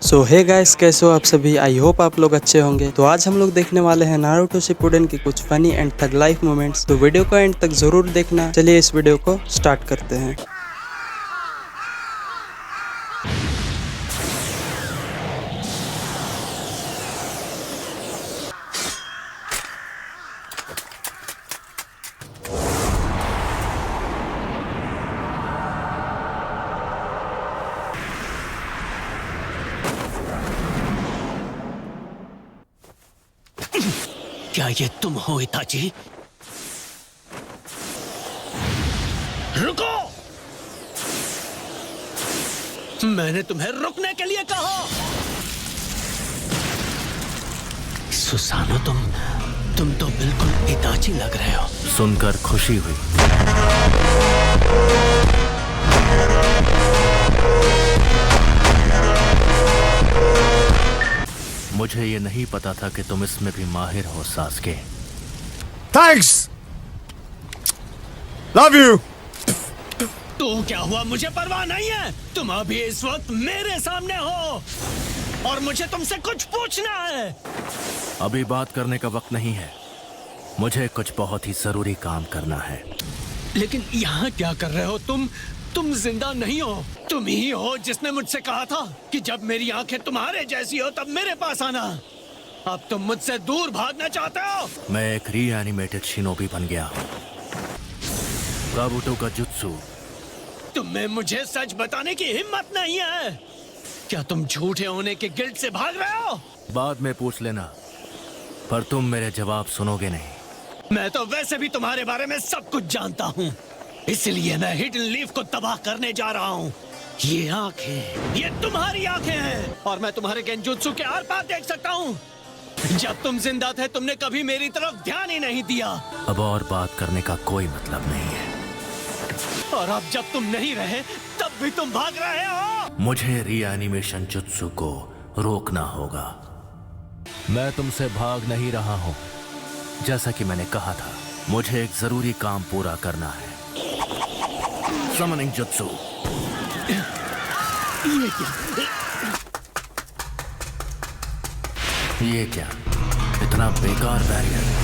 सो hey guys, कैसे हो आप सभी। आई होप आप लोग अच्छे होंगे। तो आज हम लोग देखने वाले हैं नारुतो शिपुडेन के कुछ funny and tug life moments. तो वीडियो को एंड तक जरूर देखना। चलिए इस वीडियो को स्टार्ट करते हैं। क्या ये तुम हो इताची? रुको! मैंने तुम्हें रुकने के लिए कहा। सुसानो, तुम तो बिल्कुल इताची लग रहे हो। सुनकर खुशी हुई। मुझे ये नहीं पता था कि तुम इसमें भी माहिर हो, सास्के। Thanks, love you. तो क्या हुआ? मुझे परवाह नहीं है। तुम अभी इस वक्त मेरे सामने हो और मुझे तुमसे कुछ पूछना है। अभी बात करने का वक्त नहीं है। मुझे कुछ बहुत ही जरूरी काम करना है। लेकिन यहाँ क्या कर रहे हो तुम जिंदा नहीं हो। तुम ही हो जिसने मुझसे कहा था कि जब मेरी आंखें तुम्हारे जैसी हो तब मेरे पास आना। अब तुम मुझसे दूर भागना चाहते हो। मैं एक रीएनिमेटेड शिनोबी बन गया हूँ। काबुतो का जुत्सु। तुम्हें मुझे सच बताने की हिम्मत नहीं है। क्या तुम झूठे होने के गिल्ट से भाग रहे हो? बाद में पूछ लेना, पर तुम मेरे जवाब सुनोगे नहीं। मैं तो वैसे भी तुम्हारे बारे में सब कुछ जानता हूँ, इसलिए मैं हिडन लीफ को तबाह करने जा रहा हूँ। ये आंखें, ये तुम्हारी आंखें हैं और मैं तुम्हारे गेंजुत्सु के आर पार देख सकता हूँ। जब तुम जिंदा थे तुमने कभी मेरी तरफ ध्यान ही नहीं दिया। अब और बात करने का कोई मतलब नहीं है। और अब जब तुम नहीं रहे तब भी तुम भाग रहे हो। मुझे रीएनिमेशन जुत्सु को रोकना होगा। मैं तुमसे भाग नहीं रहा हूँ। जैसा कि मैंने कहा था, मुझे एक जरूरी काम पूरा करना है। Summoning jutsu. ये क्या? ये क्या? इतना बेकार बैरियर।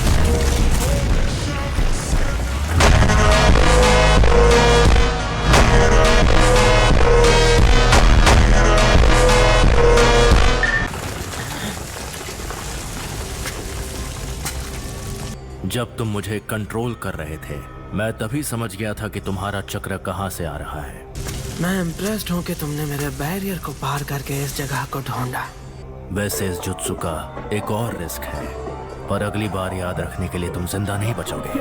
जब तुम मुझे कंट्रोल कर रहे थे, मैं तभी समझ गया था कि तुम्हारा चक्र कहां से आ रहा है। मैं इम्प्रेस्ड हूँ कि तुमने मेरे बैरियर को पार करके इस जगह को ढूंढा। वैसे इस जुत्सु का एक और रिस्क है, पर अगली बार याद रखने के लिए तुम जिंदा नहीं बचोगे।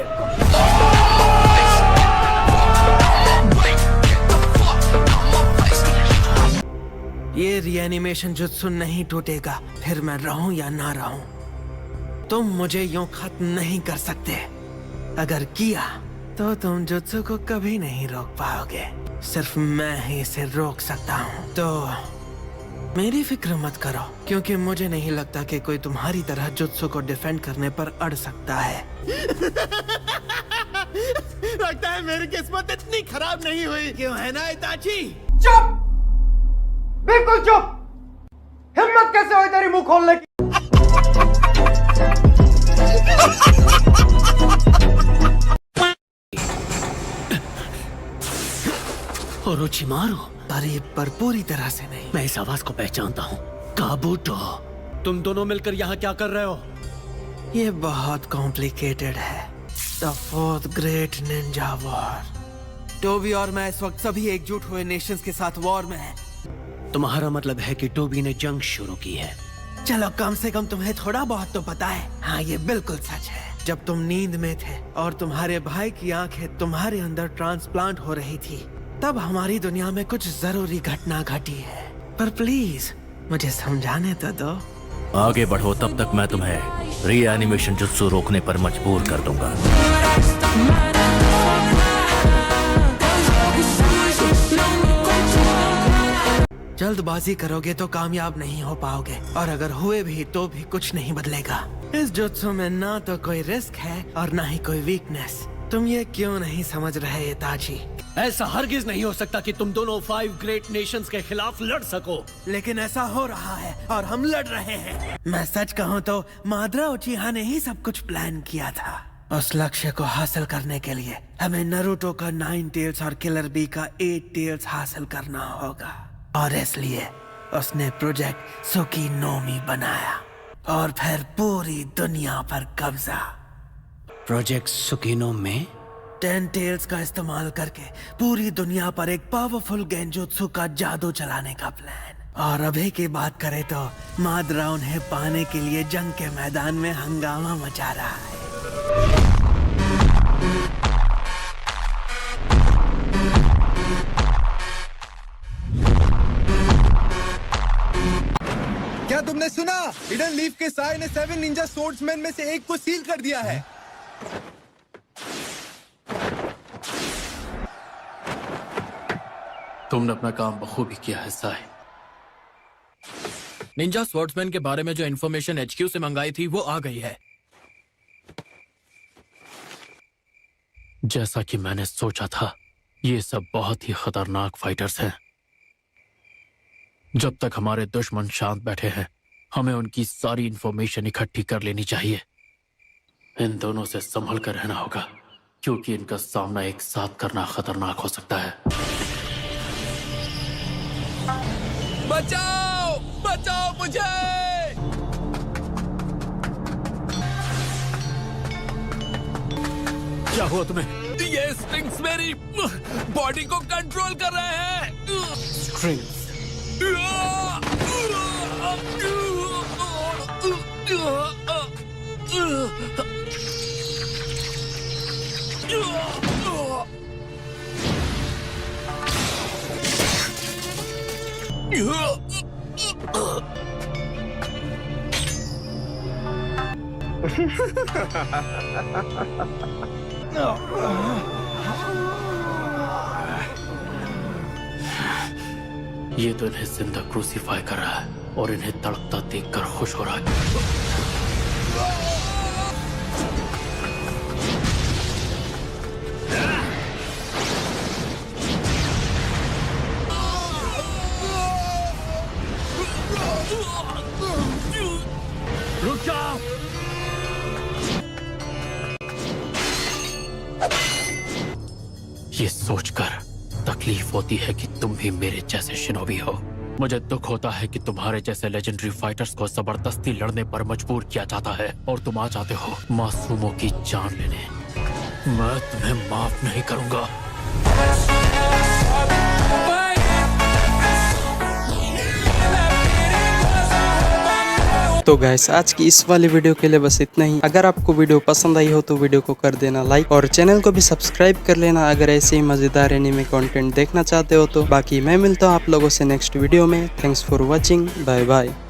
ये रीएनिमेशन जुत्सु नहीं टूटेगा, फिर मैं रहूं या ना रहूं। तुम मुझे यूं खत्म नहीं कर सकते। अगर किया तो तुम जुत्सु को कभी नहीं रोक पाओगे। सिर्फ मैं ही इसे रोक सकता हूँ। तो मेरी फिक्र मत करो, क्योंकि मुझे नहीं लगता कि कोई तुम्हारी तरह जुत्सु को डिफेंड करने पर अड़ सकता है। लगता है मेरी किस्मत इतनी खराब नहीं हुई। क्यों है ना इताची? चुप, बिल्कुल चुप। हिम्मत कैसे हुई तेरी मुंह खोलने की? ओरोचिमारू। करीब पर पूरी तरह से नहीं। मैं इस आवाज को पहचानता हूँ। काबुतो। तुम दोनों मिलकर यहाँ क्या कर रहे हो? ये बहुत कॉम्प्लिकेटेड है। The fourth great ninja war. Tobi और मैं इस वक्त सभी एकजुट हुए नेशंस के साथ वॉर में हैं। तुम्हारा मतलब है कि टोबी ने जंग शुरू की है? चलो, कम से कम तुम्हें थोड़ा बहुत तो पता है। हाँ, ये बिल्कुल सच है। जब तुम नींद में थे और तुम्हारे भाई की आंखें तुम्हारे अंदर ट्रांसप्लांट हो रही थी, तब हमारी दुनिया में कुछ जरूरी घटना घटी है। पर प्लीज मुझे समझाने तो दो। आगे बढ़ो, तब तक मैं तुम्हें रीएनिमेशन जुत्सु रोकने पर मजबूर कर दूंगा। जल्दबाजी करोगे तो कामयाब नहीं हो पाओगे, और अगर हुए भी तो भी कुछ नहीं बदलेगा। इस जुत्सु में ना तो कोई रिस्क है और ना ही कोई वीकनेस। तुम ये क्यों नहीं समझ रहे इताची? ऐसा हरगिज नहीं हो सकता कि तुम दोनों 5 ग्रेट नेशंस के खिलाफ लड़ सको। लेकिन ऐसा हो रहा है और हम लड़ रहे हैं। मैं सच कहूँ तो माद्रा उचिहा ने ही सब कुछ प्लान किया था। उस लक्ष्य को हासिल करने के लिए हमें नारुतो का 9 टेल्स और किलर बी का 8 टेल्स हासिल करना होगा। और इसलिए उसने प्रोजेक्ट सुकीनोमी बनाया और फिर पूरी दुनिया पर कब्जा। प्रोजेक्ट सुकीनो में 10 टेल्स का इस्तेमाल करके पूरी दुनिया पर एक पावरफुल गेंजुत्सु का जादू चलाने का प्लान। और अभी की बात करें तो माद्रा उन्हें पाने के लिए जंग के मैदान में हंगामा मचा रहा है। क्या तुमने सुना? हिडन लीफ के साय ने 7 निंजा सोर्ड्समैन में से एक को सील कर दिया है। तुमने अपना काम बखूबी किया है साई। निंजा स्वॉर्ड्समैन के बारे में जो इन्फॉर्मेशन HQ से मंगाई थी वो आ गई है। जैसा कि मैंने सोचा था, ये सब बहुत ही खतरनाक फाइटर्स हैं। जब तक हमारे दुश्मन शांत बैठे हैं, हमें उनकी सारी इन्फॉर्मेशन इकट्ठी कर लेनी चाहिए। इन दोनों से संभल कर रहना होगा, क्योंकि इनका सामना एक साथ करना खतरनाक हो सकता है। बचाओ! बचाओ मुझे! क्या हुआ तुम्हें? ये स्ट्रिंग्स मेरी बॉडी को कंट्रोल कर रहे हैं। स्ट्रिंग्स? ये तो इन्हें जिंदा क्रूसीफाई कर रहा है और इन्हें तड़पता देखकर खुश हो रहा है। रुक जाओ! ये सोचकर तकलीफ होती है कि तुम भी मेरे जैसे शिनोबी हो। मुझे दुख होता है कि तुम्हारे जैसे लेजेंडरी फाइटर्स को जबरदस्ती लड़ने पर मजबूर किया जाता है और तुम आ जाते हो मासूमों की जान लेने। मैं तुम्हें माफ नहीं करूंगा। तो गाइस, आज की इस वाली वीडियो के लिए बस इतना ही। अगर आपको वीडियो पसंद आई हो तो वीडियो को कर देना लाइक और चैनल को भी सब्सक्राइब कर लेना अगर ऐसे ही मजेदार एनीमे कंटेंट देखना चाहते हो तो। बाकी मैं मिलता हूँ आप लोगों से नेक्स्ट वीडियो में। Thanks for watching. Bye bye.